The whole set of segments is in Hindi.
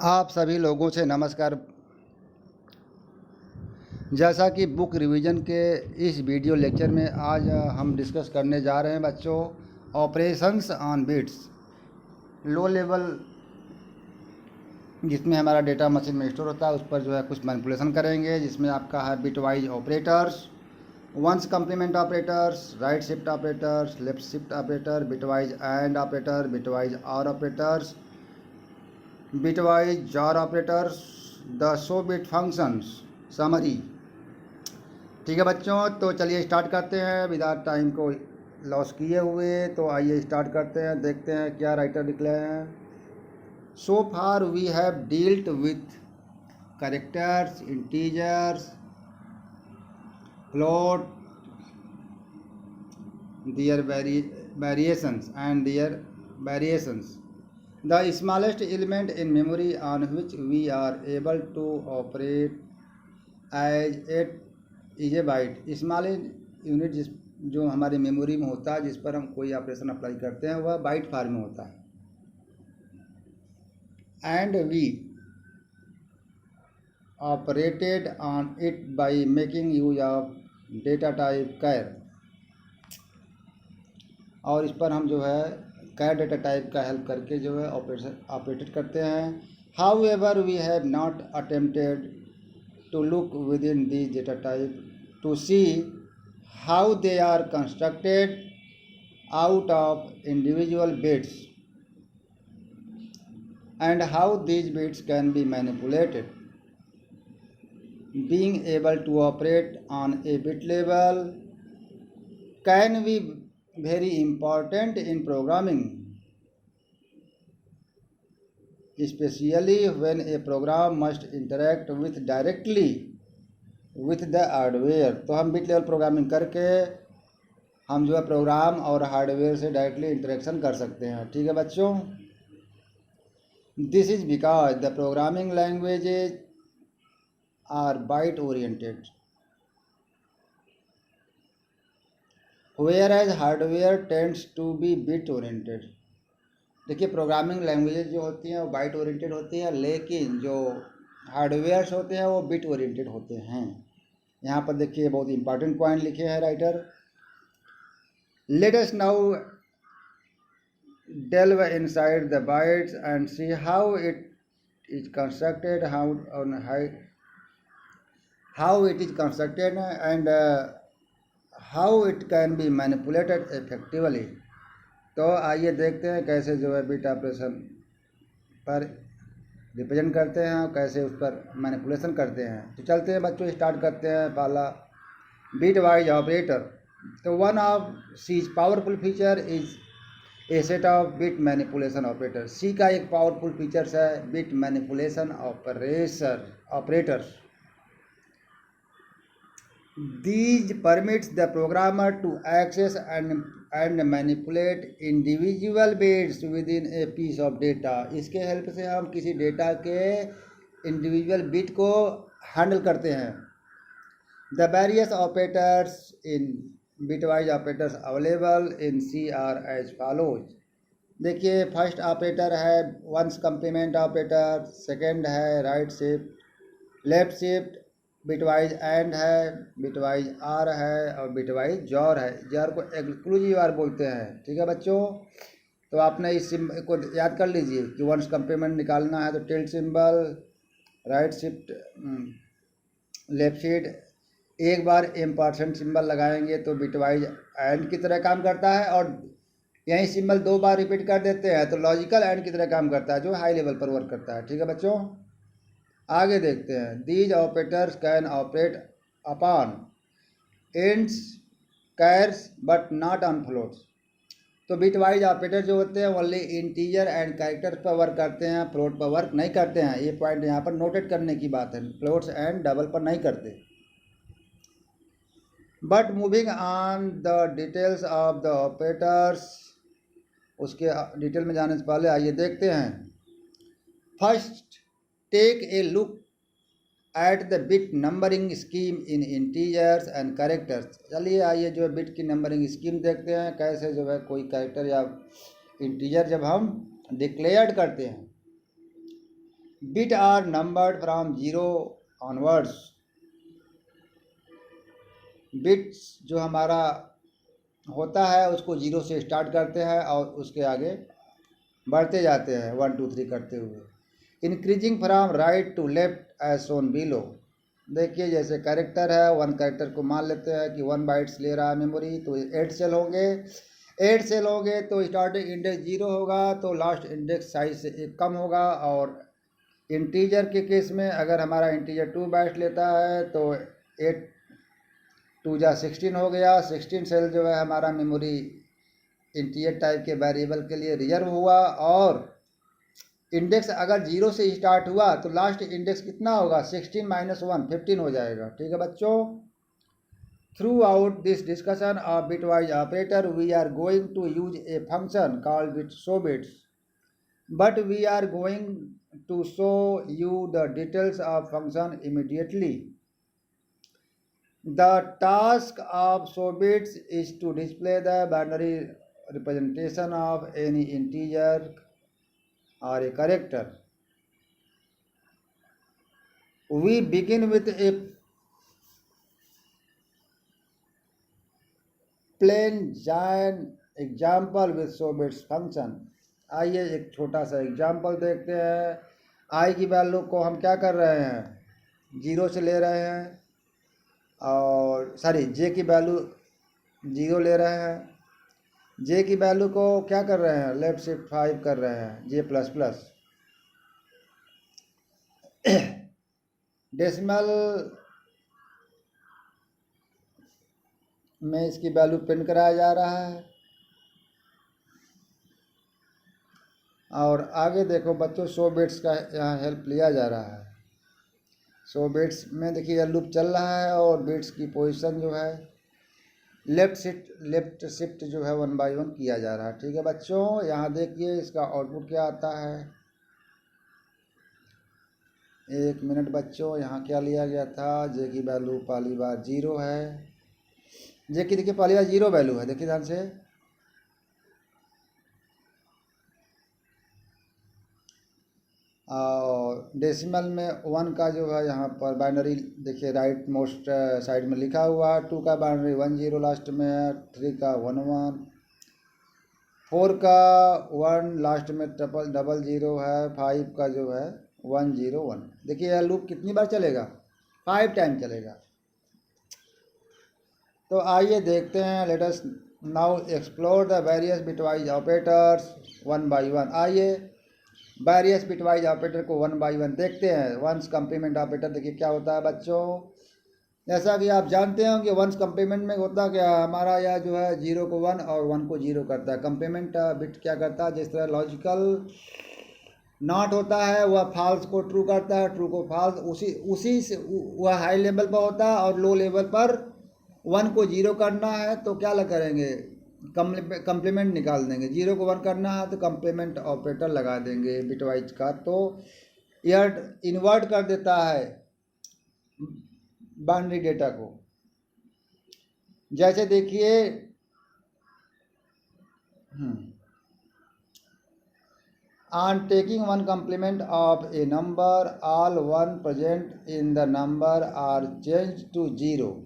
आप सभी लोगों से नमस्कार। जैसा कि बुक रिवीजन के इस वीडियो लेक्चर में आज हम डिस्कस करने जा रहे हैं बच्चों, operations on bits low level, जिसमें हमारा डेटा मशीन में स्टोर होता है, उस पर जो है कुछ मैनिपुलेशन करेंगे, जिसमें आपका है bitwise operators, one's complement operators, right shift operators, left shift operator, bitwise and operator, bitwise or operators, bitwise jar operators, the show bit functions summary. ठीक है बच्चों, तो चलिए स्टार्ट करते हैं विदाउट टाइम को लॉस किए हुए। तो आइए स्टार्ट करते हैं, देखते हैं क्या राइटर निकले हैं। So far we have dealt with characters, integers, float, their variations and their variations. The smallest element in memory on which we are able to operate as it is a byte. Small unit जो हमारी मेमोरी में होता है, जिस पर हम कोई ऑपरेशन अप्लाई करते हैं, वह बाइट फॉर्म में होता है। And we operated on it by making use of data type char, और इस पर हम जो है कैर डेटा टाइप का हेल्प करके जो है ऑपरेटेड करते हैं। However we have not attempted to look within this data type to see how they are constructed out of individual bits and how these bits can be manipulated. Being able to operate on a bit level can be very important in programming, especially when a program must interact with directly with the hardware. तो हम बिट लेवल प्रोग्रामिंग करके हम जो है प्रोग्राम और हार्डवेयर से डायरेक्टली इंटरेक्शन कर सकते हैं। ठीक है बच्चों, this is because the programming languages are byte oriented, whereas hardware tends to be bit oriented. देखिए, प्रोग्रामिंग लैंग्वेजेज जो होती हैं वो बाइट ओरिएंटेड होती हैं, लेकिन जो हार्डवेयर्स होते हैं वो बिट ओरिएंटेड होते हैं। यहाँ पर देखिए बहुत इंपॉर्टेंट पॉइंट लिखे हैं writer. Let us now delve inside the bytes and see how it is constructed, how it is constructed and how it can be manipulated effectively. तो आइए देखते हैं कैसे जो है बिट ऑपरेशन पर रिप्रेजेंट करते हैं और कैसे उस पर मैनिपुलेशन करते हैं। तो चलते हैं बच्चों, स्टार्ट करते हैं। पहला बिट वाइज ऑपरेटर। तो one of C's powerful feature is a set of bit manipulation operator. C का एक पावरफुल फीचर्स है bit manipulation operators. These permits the programmer to access and manipulate individual bits within a piece of data. इसके हेल्प से हम किसी डेटा के इंडिविजुअल बिट को हैंडल करते हैं। The various operators in bitwise operators available in C are as follows. देखिए, फर्स्ट ऑपरेटर है वंस कम्प्लीमेंट ऑपरेटर, सेकेंड है right shift, left shift, bitwise and है, बिटवाइज आर है और बिटवाइज जॉर है। जॉर को एक्सक्लूसिव आर बोलते हैं। ठीक है बच्चों, तो आपने इस सिंबल को याद कर लीजिए कि वंस कम्प्लीमेंट निकालना है तो tilt symbol, right shift, left shift, एक बार एम्परसेंट सिंबल लगाएंगे तो बिटवाइज एंड की तरह काम करता है, और यही सिंबल दो बार रिपीट कर देते हैं तो लॉजिकल एंड की तरह काम करता है, जो हाई लेवल पर वर्क करता है। ठीक है बच्चों, आगे देखते हैं। These operators can operate upon ends, cares but not on floats. तो बिटवाइज ऑपरेटर जो होते हैं ओनली इंटीजर एंड कैरेक्टर्स पर वर्क करते हैं, फ्लोट पर वर्क नहीं करते हैं। ये पॉइंट यहाँ पर नोटेट करने की बात है, फ्लोट्स एंड डबल पर नहीं करते। But moving on the details of the operators, उसके डिटेल में जाने से पहले आइए देखते हैं। First take a look at the bit numbering scheme in integers and characters. चलिए आइए जो है बिट की नंबरिंग स्कीम देखते हैं, कैसे जो है कोई कैरेक्टर या इंटीजर जब हम डिक्लेयर्ड करते हैं। Bit are numbered from 0 onwards. Bits जो हमारा होता है उसको 0 से स्टार्ट करते हैं और उसके आगे बढ़ते जाते हैं 1 2 3 करते हुए, increasing from right to left as shown below. देखिए जैसे कैरेक्टर है, 1 कैरेक्टर को मान लेते हैं कि 1 बाइट्स ले रहा है मेमोरी, तो 8 सेल होंगे। 8 सेल होंगे तो स्टार्टिंग इंडेक्स 0 होगा, तो लास्ट इंडेक्स साइज से 1 कम होगा। और इंटीजर के केस में अगर हमारा इंटीजर 2 बाइट्स लेता है तो 8 2 जा 16 हो गया। 16 सेल जो है हमारा मेमोरी इंटीजर टाइप के वेरिएबल के लिए रिजर्व हुआ। और इंडेक्स अगर 0 से स्टार्ट हुआ तो लास्ट इंडेक्स कितना होगा, 16 माइनस 1 15 हो जाएगा। ठीक है बच्चों, throughout this discussion of bitwise operator we are going to use a function called bit show bits, but we are going to show you the details of function immediately. The task of showbits is to display the binary representation of any integer or a character. We begin with a plain giant example with showbits function. आइए एक छोटा सा एग्जाम्पल देखते हैं। आई की वैल्यू को हम क्या कर रहे हैं, 0 से ले रहे हैं, और सॉरी जे की वैल्यू 0 ले रहे हैं। जे की वैल्यू को क्या कर रहे हैं, लेफ्ट शिफ्ट 5 कर रहे हैं, जे प्लस प्लस। डेसिमल में इसकी वैल्यू प्रिंट कराया जा रहा है। और आगे देखो बच्चों, शो बिट्स का यहाँ हेल्प लिया जा रहा है। शो बिट्स में देखिए लूप चल रहा है और बिट्स की पोजीशन जो है लेफ्ट शिफ्ट जो है 1 बाई 1 किया जा रहा है। ठीक है बच्चों, यहाँ देखिए इसका आउटपुट क्या आता है। 1 मिनट बच्चों, यहाँ क्या लिया गया था, जे की वैल्यू पहली बार 0 है। जे की देखिए पहली बार 0 वैल्यू है, देखिए ध्यान से। और डेसिमल में 1 का जो है यहाँ पर बाइनरी देखिए राइट मोस्ट साइड में लिखा हुआ है। 2 का बाइनरी 1 0 लास्ट में है, 3 का 1 1, 4 का 1 लास्ट में डबल 0 है, 5 का जो है 1 0 1। देखिए यह लूप कितनी बार चलेगा, 5 टाइम चलेगा। तो आइए देखते हैं, let us now explore the various bitwise operators 1 by 1। आइए वेरियस बिटवाइज ऑपरेटर को 1 बाई 1 देखते हैं। वंस कम्प्लीमेंट ऑपरेटर देखिए क्या होता है बच्चों। जैसा कि आप जानते हैं कि वंस कम्प्लीमेंट में होता क्या है, हमारा यह जो है 0 को 1 और 1 को 0 करता है। कम्प्लीमेंट बिट क्या करता है, जिस तरह लॉजिकल नॉट होता है वह फॉल्स को ट्रू करता है, ट्रू को फॉल्स, उसी से वह हाई लेवल पर होता है। और लो लेवल पर 1 को 0 करना है तो क्या करेंगे, कम्प्लीमेंट निकाल देंगे। 0 को 1 करना है तो कम्प्लीमेंट ऑपरेटर लगा देंगे बिटवाइज का, तो यह इन्वर्ट कर देता है बाइनरी डेटा को। जैसे देखिए on taking 1 complement of a number, all 1 present in the number are changed to 0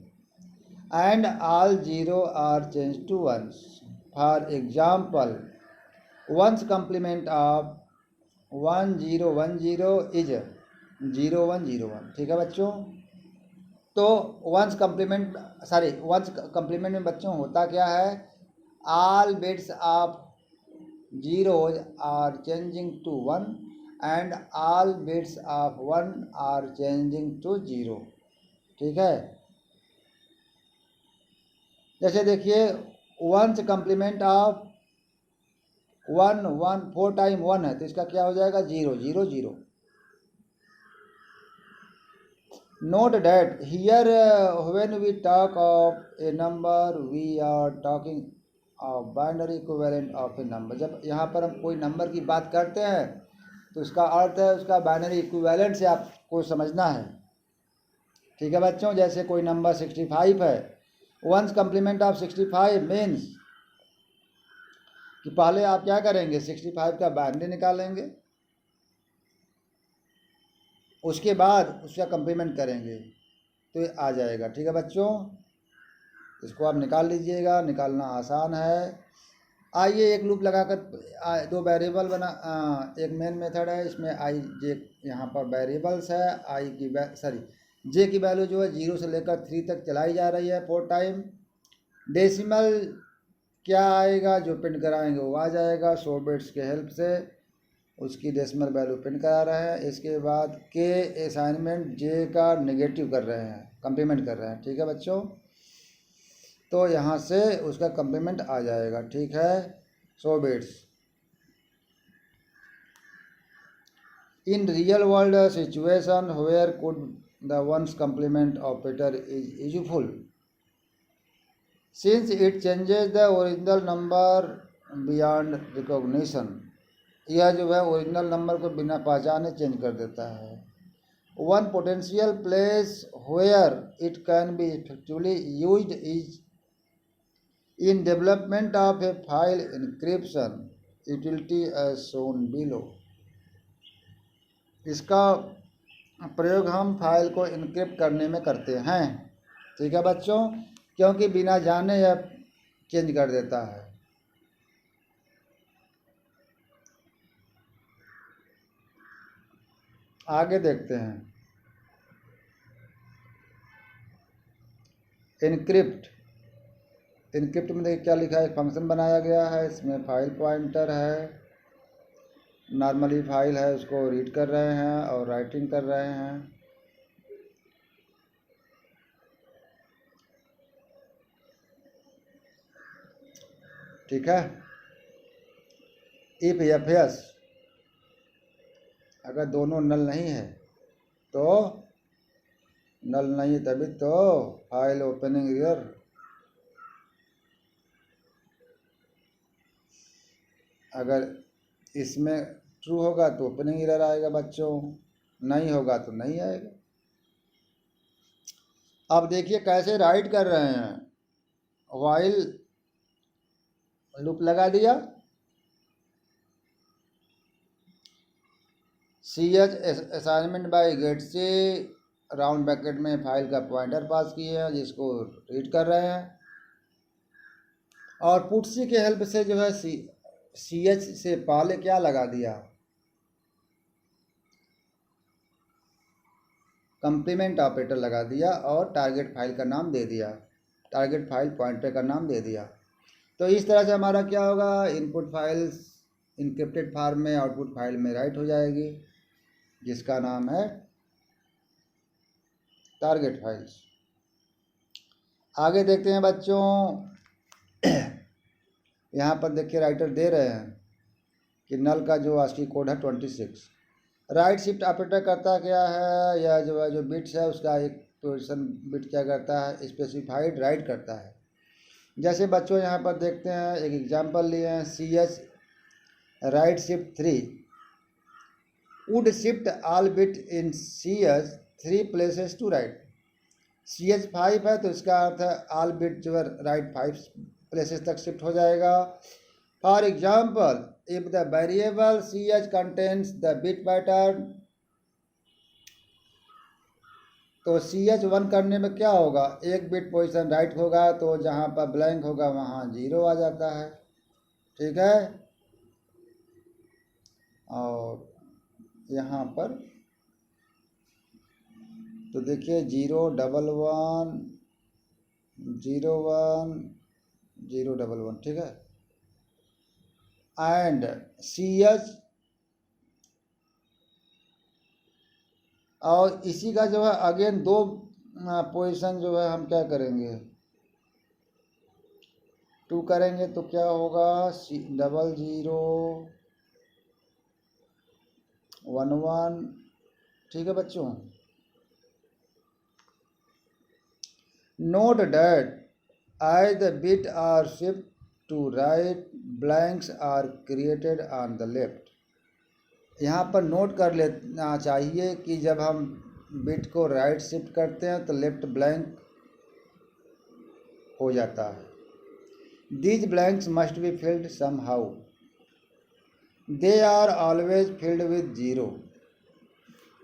and all 0 are changed to 1. For example, 1's complement of 1 0 1 0 is 0 1 0 1। ठीक है बच्चों, तो 1's complement में बच्चों होता क्या है, all bits of zeros are changing to 1 and all bits of 1 are changing to 0। ठीक है, जैसे देखिए 1's complement ऑफ 1 1 4 टाइम 1 है तो इसका क्या हो जाएगा, 0 0 0। Note that here when we talk of a number we are talking of binary equivalent of a number. जब यहाँ पर हम कोई नंबर की बात करते हैं तो इसका अर्थ है उसका बाइनरी इक्विवेलेंट से आपको समझना है। ठीक है बच्चों, जैसे कोई नंबर 65 है, 1's complement ऑफ 65 मीन्स कि पहले आप क्या करेंगे, 65 का बाइनरी निकालेंगे, उसके बाद उसका कंप्लीमेंट करेंगे तो ये आ जाएगा। ठीक है बच्चों, इसको आप निकाल लीजिएगा, निकालना आसान है। आइए एक लूप लगाकर दो वेरिएबल एक मेन मेथड है, इसमें आई जे यहाँ पर वेरिएबल्स है। आई की जे की वैल्यू जो है 0 से लेकर 3 तक चलाई जा रही है 4 टाइम। डेसिमल क्या आएगा जो प्रिंट कराएंगे वो आ जाएगा 100 बिट्स के हेल्प से, उसकी डेसिमल वैल्यू प्रिंट करा रहे हैं। इसके बाद के असाइनमेंट जे का नेगेटिव कर रहे हैं, कंप्लीमेंट कर रहे हैं। ठीक है बच्चों, तो यहाँ से उसका कंप्लीमेंट आ जाएगा। ठीक है, 100 bits. In real world situation where could the one's complement operator is useful since it changes the original number beyond recognition. यह जो है ओरिजिनल नंबर को बिना पहचाने चेंज कर देता है। One potential place where it can be effectively used is in development of a file encryption utility as shown below। इसका प्रयोग हम फाइल को इनक्रिप्ट करने में करते हैं। ठीक है बच्चों, क्योंकि बिना जाने यह चेंज कर देता है। आगे देखते हैं। इनक्रिप्ट में देखिए क्या लिखा है, फंक्शन बनाया गया है, इसमें फाइल पॉइंटर है, नॉर्मली फाइल है उसको रीड कर रहे हैं और राइटिंग कर रहे हैं। ठीक है, इफ एफ एस अगर दोनों नल नहीं है तो नल नहीं है तभी तो फाइल ओपनिंग एरर। अगर इसमें ट्रू होगा तो ओपनिंग एरर आएगा बच्चों, नहीं होगा तो नहीं आएगा। अब देखिए कैसे राइट कर रहे हैं। व्हाइल लूप लगा दिया, ch असाइनमेंट बाय गेट से राउंड ब्रैकेट में फाइल का पॉइंटर पास किए हैं जिसको रीड कर रहे हैं, और पुटसी के हेल्प से जो है ch से पहले क्या लगा दिया, कंप्लीमेंट ऑपरेटर लगा दिया और टारगेट फाइल का नाम दे दिया, टारगेट फाइल पॉइंटर का नाम दे दिया। तो इस तरह से हमारा क्या होगा, इनपुट फाइल्स इनक्रिप्टेड फॉर्म में आउटपुट फाइल में राइट हो जाएगी जिसका नाम है टारगेट फाइल्स। आगे देखते हैं बच्चों। यहाँ पर देखिए राइटर दे रहे हैं कि नल का जो ASCII कोड है 26। राइट शिफ्ट ऑपरेटर करता क्या है, यह जो है जो बिट्स है उसका एक पोजीशन बिट क्या करता है, स्पेसिफाइड राइट करता है। जैसे बच्चों यहाँ पर देखते हैं, एक एग्जांपल लिए हैं, ch right shift 3 would shift all bit in ch 3 places to right. ch 5 है तो इसका अर्थ है ऑल बिट जो है राइट 5 प्लेसेस तक शिफ्ट हो जाएगा। For example if the variable ch contains the bit pattern, तो ch 1 करने में क्या होगा, एक बिट पोजीशन राइट होगा तो जहाँ पर ब्लैंक होगा वहाँ 0 आ जाता है। ठीक है, और यहाँ पर तो देखिए 0 1 1 0 1 0 1 1। ठीक है, एंड ch और इसी का जो है अगेन दो पोजीशन जो है हम क्या करेंगे 2 करेंगे तो क्या होगा 00 1 1। ठीक है बच्चों, note that as the bit are shift to right blanks are created on the left। यहाँ पर नोट कर लेना चाहिए कि जब हम बिट को राइट शिफ्ट करते हैं तो लेफ्ट ब्लैंक हो जाता है। These blanks must be filled somehow, they are always filled with 0।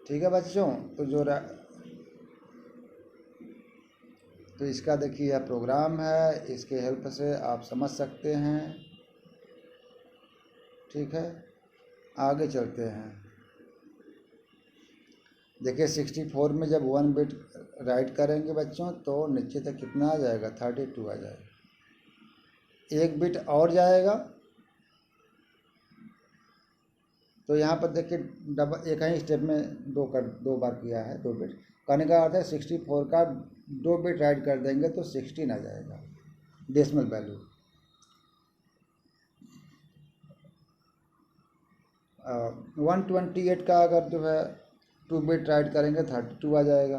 ठीक है बच्चों, तो इसका देखिए यह प्रोग्राम है, इसके हेल्प से आप समझ सकते हैं। ठीक है, आगे चलते हैं। देखिए 64 में जब 1 बिट राइट करेंगे बच्चों तो नीचे तक कितना आ जाएगा, 32 आ जाएगा। 1 बिट और जाएगा तो यहाँ पर देखिए डबल एक ही स्टेप में दो बार किया है, 2 बिट। कहने का अर्थ है 64 का 2 बिट राइट कर देंगे तो 16 आ जाएगा डेसिमल वैल्यू। 128 का अगर जो है 2 बिट राइट करेंगे 32 आ जाएगा।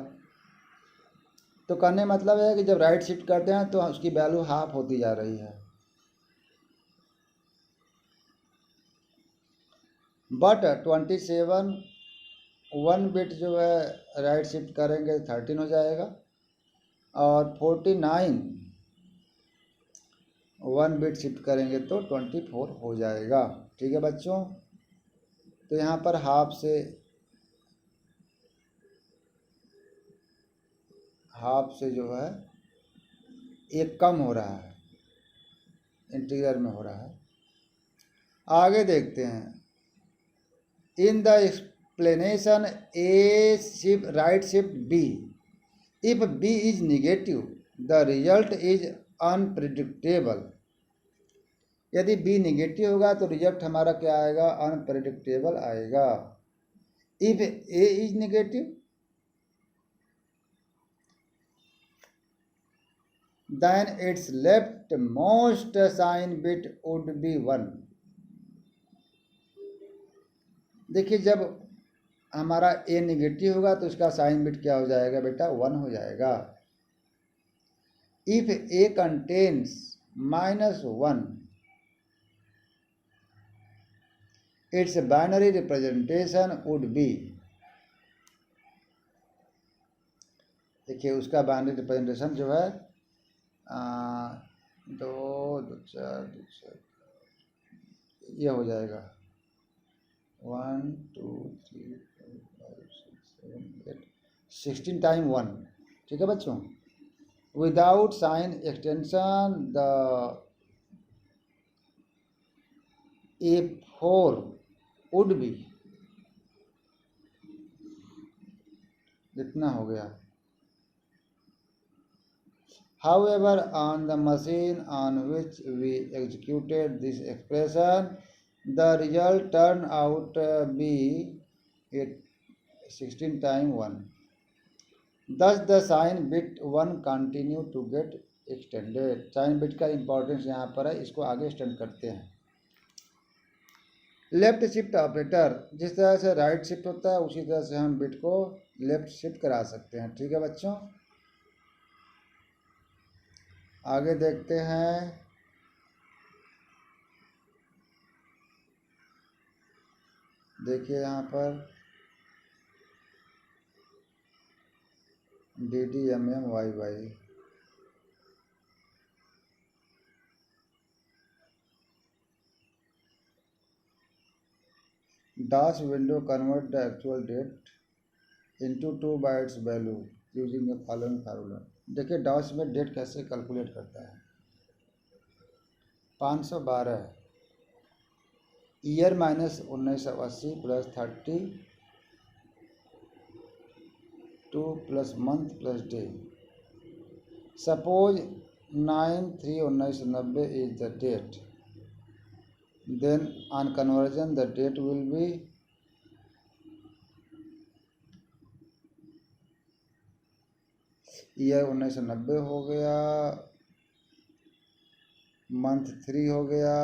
तो कहने मतलब है कि जब राइट शिफ्ट करते हैं तो उसकी वैल्यू हाफ होती जा रही है। बट 27 1 बिट जो है राइट शिफ्ट करेंगे 13 हो जाएगा, और 49 1 बिट शिफ्ट करेंगे तो 24 हो जाएगा। ठीक है बच्चों, तो यहाँ पर हाफ से जो है एक कम हो रहा है, इंटीजर में हो रहा है। आगे देखते हैं। In the explanation a shift right shift b, if b is negative the result is unpredictable. यदि बी निगेटिव होगा तो रिजल्ट हमारा क्या आएगा, अनप्रिडिक्टेबल आएगा। If a is negative then its leftmost sign bit would be 1। देखिए जब हमारा ए निगेटिव होगा तो उसका साइन बिट क्या हो जाएगा बेटा, 1 हो जाएगा। If A contains -1 it's binary representation would be, देखिए उसका बाइनरी रिप्रेजेंटेशन जो है 2 2 4 2 4 ये हो जाएगा 1 2 3 4 5 6 7 8 16 टाइम 1। ठीक है बच्चों, without sign extension the A4 would be, इतना हो गया। However, on the machine on which we executed this expression, the result turned out to be 16 times 1. Thus, the sign bit 1 continue to get extended. Sign bit का importance यहाँ पर है, इसको आगे extend करते हैं। लेफ्ट शिफ्ट ऑपरेटर, जिस तरह से राइट शिफ्ट होता है उसी तरह से हम बिट को लेफ्ट शिफ्ट करा सकते हैं। ठीक है बच्चों, आगे देखते हैं। देखिए यहाँ पर DDMMYY, DOS window convert the actual date into 2 bytes value using the following formula। देखिए डॉस में डेट कैसे कैलकुलेट करता है। 512 year minus 1980 plus 32 plus month plus day. Suppose 9/3/1990 is the date, then on conversion the date will be year 1990 हो गया, मंथ 3 हो गया,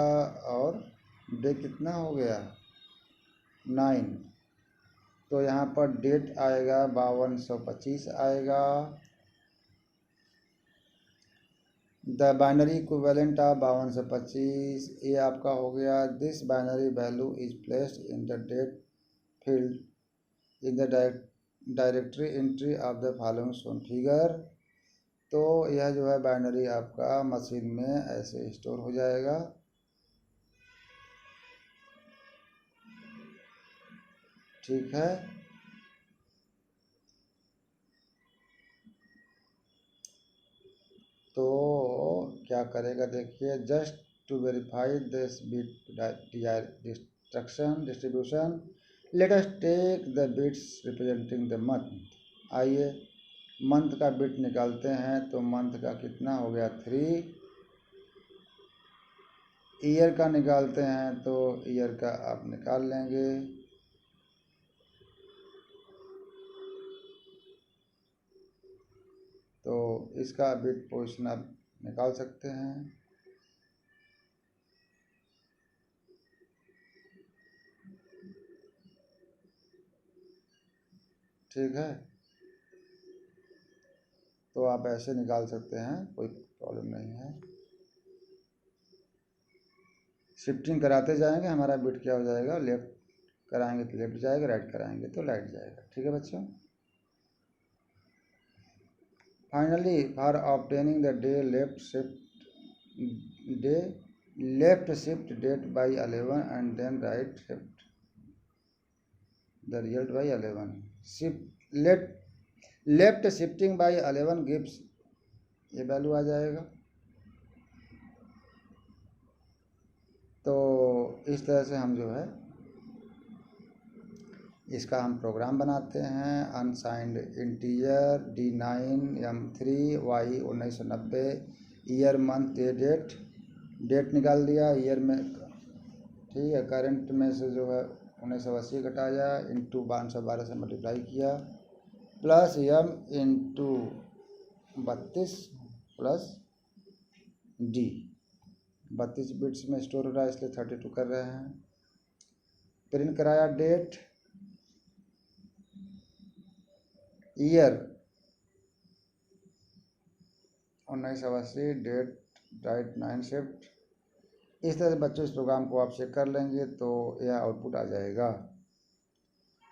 और डे कितना हो गया 9। तो यहाँ पर डेट आएगा 5225 आएगा। द बाइनरी इक्विवेलेंट ऑफ 5225 ये आपका हो गया। This binary value is placed in the date field in the directory entry of the following shown figure. तो यह जो है बाइनरी आपका मशीन में ऐसे स्टोर हो जाएगा। ठीक है, तो क्या करेगा देखिए, just to verify this bit distribution let us take the bits representing the month. आइए मंथ का बिट निकालते हैं, तो मंथ का कितना हो गया 3। ईयर का निकालते हैं तो ईयर का आप निकाल लेंगे। तो इसका बिट पोजीशन आप निकाल सकते हैं। ठीक है, तो आप ऐसे निकाल सकते हैं, कोई प्रॉब्लम नहीं है। शिफ्टिंग कराते जाएंगे, हमारा बिट क्या हो जाएगा, लेफ्ट कराएंगे तो लेफ्ट जाएगा, राइट कराएंगे तो राइट जाएगा। ठीक है बच्चों। Finally for obtaining the day left shift date by 11 and then right shift the result by 11। Shift left shifting by 11 gives, ये वैल्यू आ जाएगा। तो इस तरह से हम जो है इसका हम प्रोग्राम बनाते हैं। Unsigned integer D9 M3 Y 1990 year month date, date निकाल दिया ईयर में। ठीक है, करंट में से जो है 1980 घटाया, इंटू 512 से मल्टीप्लाई किया, plus M into 32 plus D। 32 bits में स्टोर हो रहा है इसलिए 32 कर रहे हैं। प्रिंट कराया date, year 1980, date right 9 shift. इस तरह से बच्चों इस प्रोग्राम को आप चेक कर लेंगे तो यह आउटपुट आ जाएगा।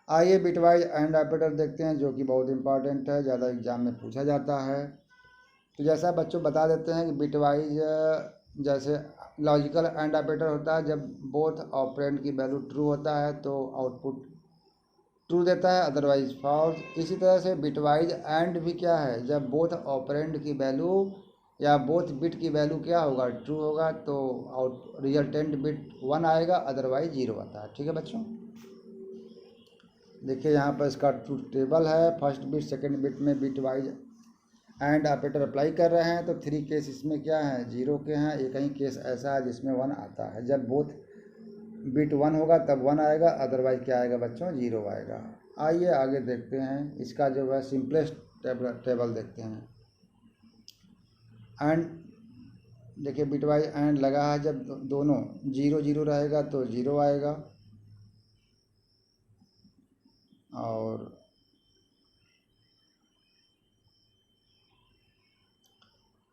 आइए बिटवाइज एंड ऑपरेटर देखते हैं, जो कि बहुत इंपॉर्टेंट है, ज़्यादा एग्जाम में पूछा जाता है। तो जैसा बच्चों बता देते हैं कि बिटवाइज जैसे लॉजिकल एंड ऑपरेटर होता है, जब बोथ ऑपरेंड की वैल्यू ट्रू होता है तो आउटपुट ट्रू देता है, अदरवाइज फॉल्स। इसी तरह से बिटवाइज एंड भी क्या है, जब बोथ ऑपरेंड की वैल्यू या बोथ बिट की वैल्यू क्या होगा, ट्रू होगा, तो आउट रिजल्टेंट बिट 1 आएगा, अदरवाइज 0 आता है। ठीक है बच्चों, देखिए यहाँ पर इसका ट्रूथ टेबल है। फर्स्ट बिट सेकंड बिट में बिटवाइज एंड ऑपरेटर अप्लाई कर रहे हैं, तो 3 केस इसमें क्या है, 0 के हैं। एक ही केस ऐसा है जिसमें 1 आता है। जब बोथ बिट 1 होगा तब 1 आएगा, अदरवाइज क्या आएगा बच्चों, 0 आएगा। आइए आगे देखते हैं, इसका जो है सिंपलेस्ट टेबल देखते हैं। एंड देखिए बिटवाइज एंड लगा है, जब दोनों 0 0 रहेगा तो 0 आएगा, और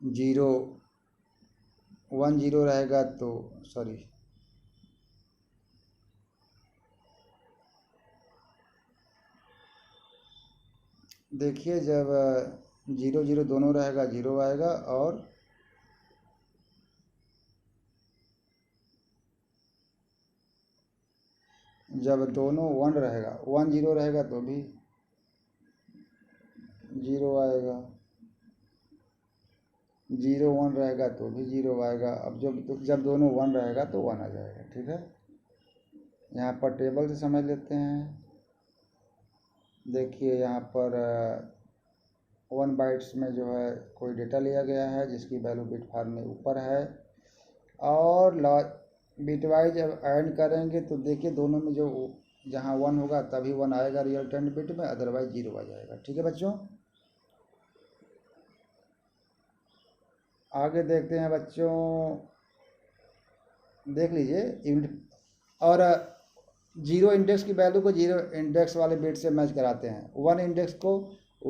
0 1 0 रहेगा तो सॉरी देखिए जब 0 0 दोनों रहेगा 0 आएगा, और जब दोनों 1 रहेगा 1 0 रहेगा तो भी 0 आएगा, 0 1 रहेगा तो भी 0 आएगा। अब जब दोनों 1 रहेगा तो 1 आ जाएगा। ठीक है, यहाँ पर टेबल से समझ लेते हैं। देखिए यहाँ पर 1 बाइट्स में जो है कोई डेटा लिया गया है जिसकी वैल्यू बिट फॉर्म में ऊपर है, और बिटवाइज जब ऐड करेंगे तो देखिए दोनों में जो जहाँ 1 होगा तभी 1 आएगा रिजल्टेंट बिट में, अदरवाइज 0 आ जाएगा। ठीक है बच्चों, आगे देखते हैं बच्चों, देख लीजिए। और 0 इंडेक्स की वैल्यू को 0 इंडेक्स वाले बिट से मैच कराते हैं, 1 इंडेक्स को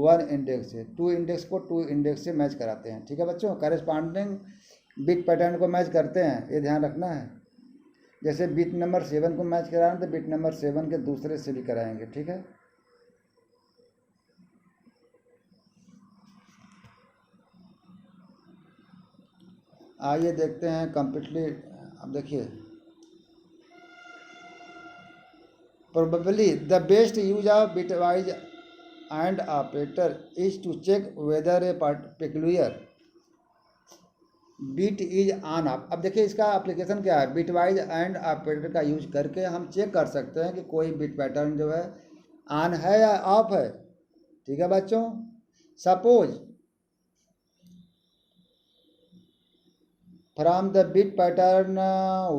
1 इंडेक्स से, 2 इंडेक्स को 2 इंडेक्स से मैच कराते हैं। ठीक है बच्चों, करेस्पॉन्डिंग बिट पैटर्न को मैच करते हैं, ये ध्यान रखना है। जैसे बिट नंबर 7 को मैच कराएं तो बिट नंबर 7 के दूसरे से भी कराएंगे। ठीक है, आइए देखते हैं कंप्लीटली। अब देखिए, probably the best use of bitwise and operator is to check whether a peculiar bit is on off. अब देखिए इसका एप्लीकेशन क्या है, बिट वाइज एंड ऑपरेटर का यूज करके हम चेक कर सकते हैं कि कोई बिट पैटर्न जो है ऑन है या ऑफ है। ठीक है बच्चों, suppose from the bit pattern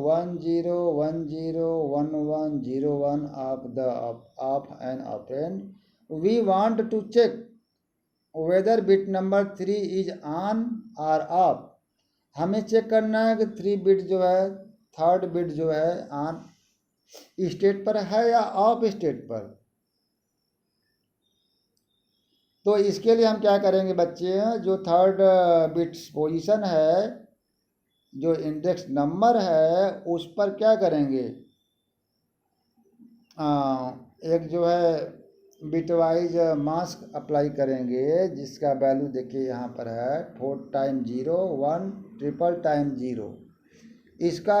10101101 of an operand we want to check whether bit number 3 is on or off। हमें चेक करना है कि 3 बिट जो है, थर्ड बिट जो है ऑन स्टेट पर है या ऑफ स्टेट पर। तो इसके लिए हम क्या करेंगे बच्चे, जो थर्ड बिट पोजीशन है, जो इंडेक्स नंबर है, उस पर क्या करेंगे, एक जो है बिटवाइज मास्क अप्लाई करेंगे, जिसका वैल्यू देखिए यहाँ पर है 4 टाइम 0 1 ट्रिपल टाइम 0। इसका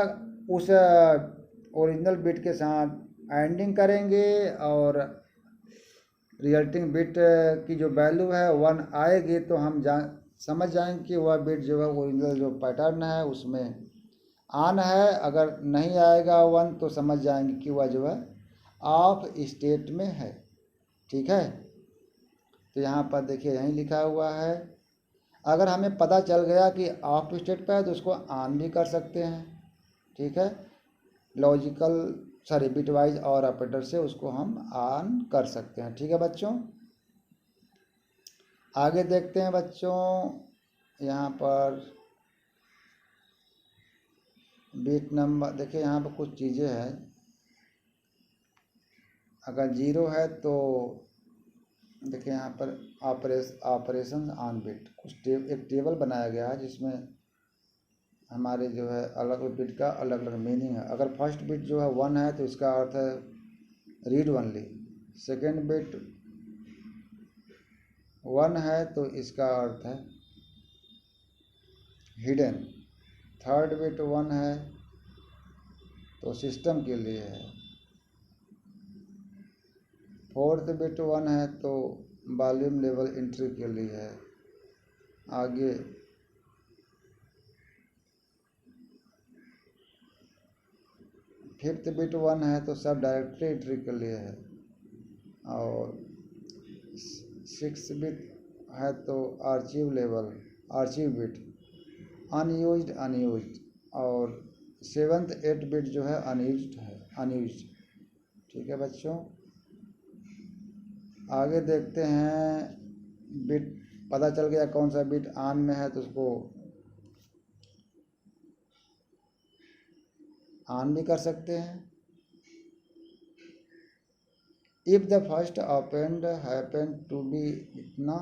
उस ओरिजिनल बिट के साथ एंडिंग करेंगे और रिजल्टिंग बिट की जो वैल्यू है 1 आएगी तो हम समझ जाएंगे कि वह बिट जो है ओरिजिनल जो पैटर्न है उसमें ऑन है। अगर नहीं आएगा 1 तो समझ जाएंगे कि वह जो है ऑफ स्टेट में है। ठीक है, तो यहाँ पर देखिए यहीं लिखा हुआ है। अगर हमें पता चल गया कि ऑफ स्टेट पर है तो उसको ऑन भी कर सकते हैं। ठीक है, बिटवाइज और ऑपरेटर से उसको हम ऑन कर सकते हैं। ठीक है बच्चों, आगे देखते हैं बच्चों। यहाँ पर बिट नंबर देखिए, यहाँ पर कुछ चीज़ें हैं। अगर 0 है तो देखिए यहाँ पर ऑपरेशन ऑन बिट एक टेबल बनाया गया है, जिसमें हमारे जो है अलग अलग बिट का अलग अलग मीनिंग है। अगर फर्स्ट बिट जो है 1 है तो इसका अर्थ है रीड ओनली। सेकेंड बिट 1 है तो इसका अर्थ है हिडन। थर्ड बिट 1 है तो सिस्टम के लिए है। फोर्थ बिट 1 है तो वॉल्यूम लेवल एंट्री के लिए है। आगे फिफ्थ बिट 1 है तो सब डायरेक्टरी एंट्री के लिए है। और सिक्स बिट है तो आर्चिव बिट अनयूज्ड। और सेवन्थ 8 बिट जो है अनयूज्ड। ठीक है बच्चों, आगे देखते हैं। बिट पता चल गया कौन सा बिट ऑन में है तो उसको ऑन भी कर सकते हैं। If the first operand happen to be इतना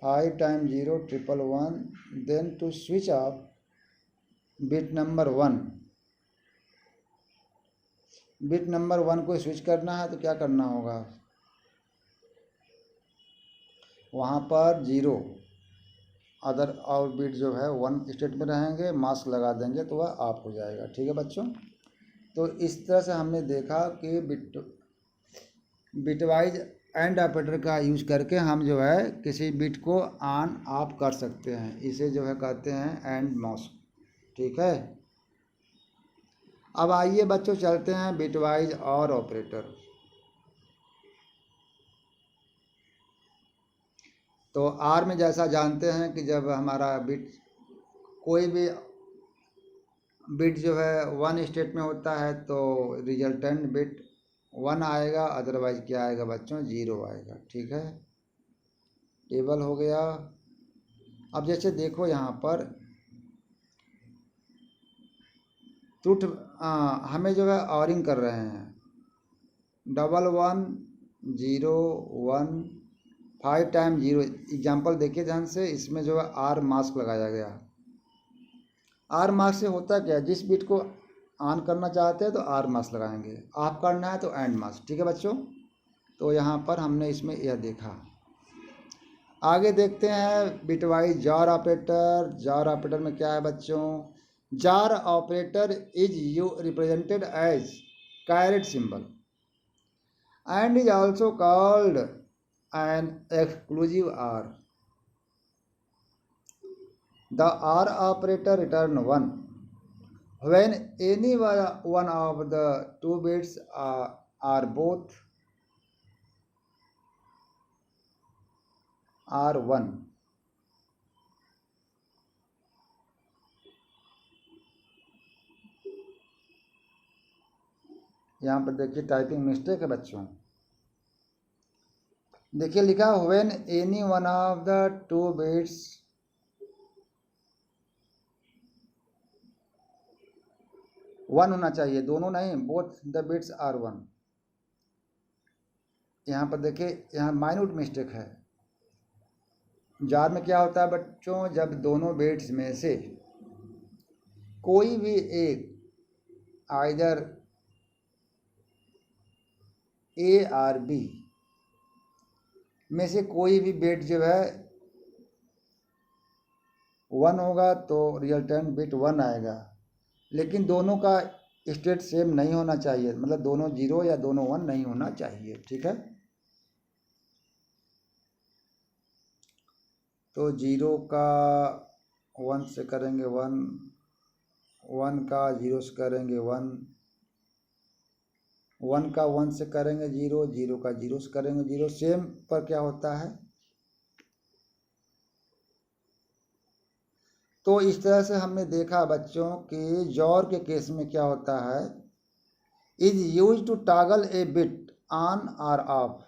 5 time 0 triple 1 then to switch off bit number 1। Bit number 1 को स्विच करना है तो क्या करना होगा, वहाँ पर 0 अदर और बिट जो है 1 स्टेट में रहेंगे, मास्क लगा देंगे तो वह ऑफ हो जाएगा। ठीक है बच्चों, तो इस तरह से हमने देखा कि बिटवाइज एंड ऑपरेटर का यूज करके हम जो है किसी बिट को ऑन ऑफ कर सकते हैं। इसे जो है कहते हैं एंड मास्क। ठीक है, अब आइए बच्चों चलते हैं बिटवाइज और ऑपरेटर। तो आर में जैसा जानते हैं कि जब हमारा बिट कोई भी बिट जो है 1 स्टेट में होता है तो रिजल्टेंट बिट 1 आएगा, अदरवाइज क्या आएगा बच्चों, 0 आएगा। ठीक है, टेबल हो गया। अब जैसे देखो यहाँ पर ट्रुथ हमें जो है ऑरिंग कर रहे हैं 1110 5 टाइम 0। एग्जाम्पल देखिए ध्यान से, इसमें जो है आर मास्क लगाया गया। आर मास्क से होता क्या है, जिस बिट को ऑन करना चाहते हैं तो आर मास्क लगाएंगे, ऑफ करना है तो एंड मास्क। ठीक है बच्चों, तो यहाँ पर हमने इसमें यह देखा। आगे देखते हैं bitwise XOR operator. XOR operator में क्या है बच्चों, XOR operator is represented as caret symbol and is also called an exclusive OR। The or operator return 1 when any one of the two bits are both are 1. यहाँ पर देखिए टाइपिंग मिस्टेक है बच्चों। देखिए लिखा when any one of the two bits one होना चाहिए, दोनों नहीं, बोथ द बिट्स आर 1। यहाँ पर देखिए यहाँ माइन्यूट मिस्टेक है। जार में क्या होता है बच्चों, जब दोनों बिट्स में से कोई भी एक आइदर ए आर बी में से कोई भी बिट जो है 1 होगा तो रिजल्टेंट बिट 1 आएगा, लेकिन दोनों का स्टेट सेम नहीं होना चाहिए, मतलब दोनों 0 या दोनों 1 नहीं होना चाहिए। ठीक है, तो 0 का 1 से करेंगे 1, 1 का 0 से करेंगे 1, 1 का 1 से करेंगे 0, 0 का 0 से करेंगे 0। सेम पर क्या होता है, तो इस तरह से हमने देखा बच्चों कि जॉर के केस में क्या होता है, is use to toggle a bit on और ऑफ।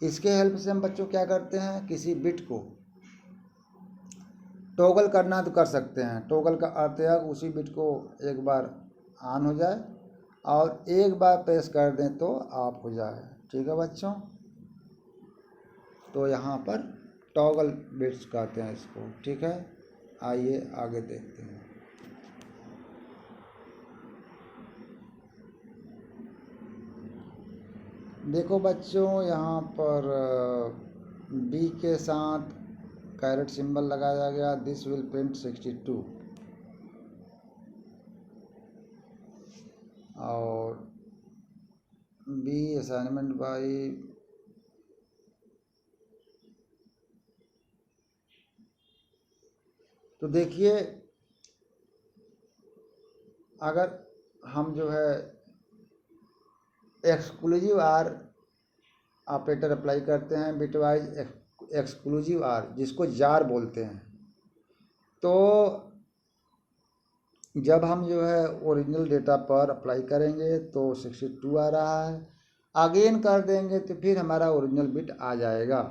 इसके हेल्प से हम बच्चों क्या करते हैं, किसी बिट को टॉगल करना तो कर सकते हैं। टॉगल का अर्थ है उसी बिट को एक बार ऑन हो जाए और एक बार प्रेस कर दें तो ऑफ हो जाए। ठीक है बच्चों, तो यहाँ पर टॉगल बिट्स कहते हैं इसको। ठीक है, आइए आगे देखते हैं। देखो बच्चों यहाँ पर बी के साथ कैरेट सिंबल लगाया गया, दिस विल प्रिंट 62, और बी असाइनमेंट बाई तो देखिए अगर हम जो है एक्सक्लूसिव आर ऑपरेटर अप्लाई करते हैं, बिटवाइज एक्सक्लूसिव आर जिसको जार बोलते हैं, तो जब हम जो है ओरिजिनल डेटा पर अप्लाई करेंगे तो 62 आ रहा है, अगेन कर देंगे तो फिर हमारा ओरिजिनल बिट आ जाएगा।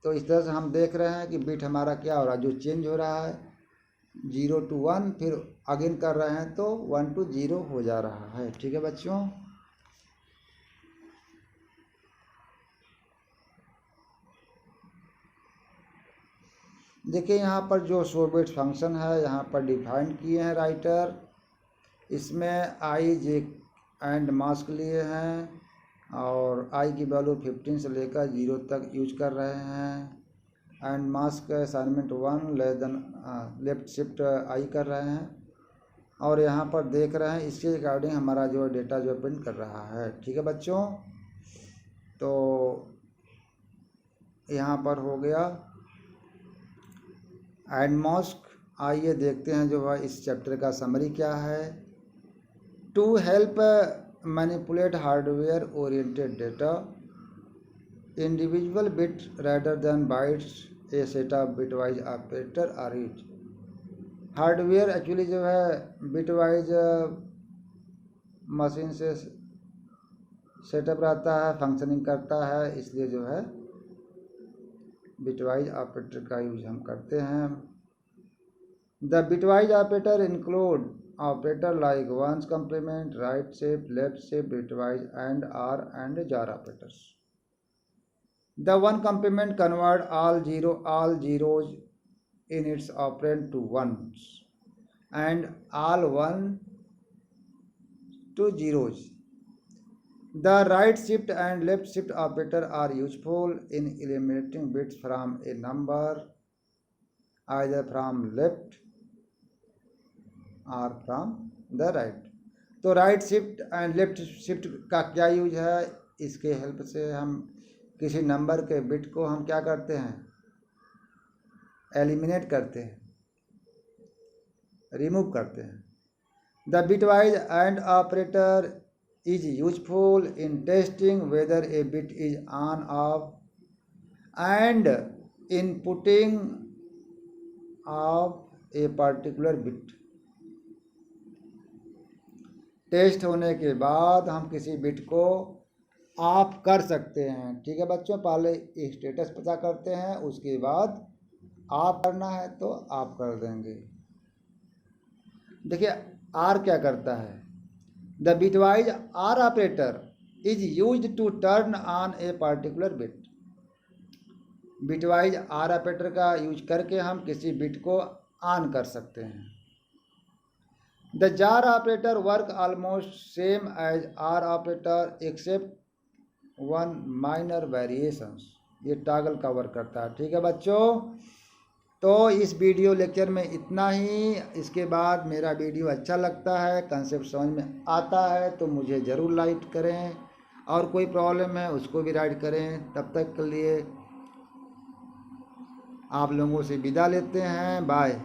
तो इस तरह से हम देख रहे हैं कि बिट हमारा क्या हो रहा है, जो चेंज हो रहा है 0 to 1, फिर अगेन कर रहे हैं तो 1 to 0 हो जा रहा है। ठीक है बच्चों, देखिए यहाँ पर जो 100 बिट फंक्शन है यहाँ पर डिफाइन किए हैं राइटर। इसमें आई जे एंड मास्क लिए हैं और आई की वैल्यू 15 से लेकर 0 तक यूज कर रहे हैं, and mask assignment 1 less than left shift I कर रहे हैं, और यहाँ पर देख रहे हैं इसके अकॉर्डिंग हमारा जो डेटा जो प्रिंट कर रहा है। ठीक है बच्चों, तो यहाँ पर हो गया एंड मास्क। आइए देखते हैं जो है इस चैप्टर का समरी क्या है। To help manipulate hardware oriented data, individual bit rather than bytes, a set of bitwise operator are use. Hardware actually जो है बिटवाइज मशीन से सेटअप रहता है, फंक्शनिंग करता है, इसलिए जो है बिटवाइज ऑपरेटर का यूज हम करते हैं। The bitwise operator include operator like one's complement, right shift, left shift, bitwise and or and XOR operators. The one complement convert all zeros in its operand to ones and all one to zeros. The right shift and left shift operator are useful in eliminating bits from a number either from left or from the right. तो right shift and left shift का क्या यूज है, इसके हेल्प से हम किसी नंबर के बिट को हम क्या करते हैं, एलिमिनेट करते हैं, रिमूव करते हैं। The bitwise and operator is useful in testing whether a bit is on off and inputting of a particular bit. Test होने के बाद हम किसी बिट को ऑफ कर सकते हैं। ठीक है बच्चों, पहले स्टेटस पता करते हैं, उसके बाद ऑफ करना है तो ऑफ कर देंगे। देखिए आर क्या करता है, the bitwise or operator is used to turn on a particular bit. Bitwise or operator का यूज करके हम किसी बिट को ऑन कर सकते हैं। The xor operator work almost same as or operator except one minor variations. ये टॉगल का वर्क करता है। ठीक है बच्चों, तो इस वीडियो लेक्चर में इतना ही। इसके बाद मेरा वीडियो अच्छा लगता है, कंसेप्ट समझ में आता है तो मुझे ज़रूर लाइक करें, और कोई प्रॉब्लम है उसको भी राइट करें। तब तक के लिए आप लोगों से विदा लेते हैं, बाय।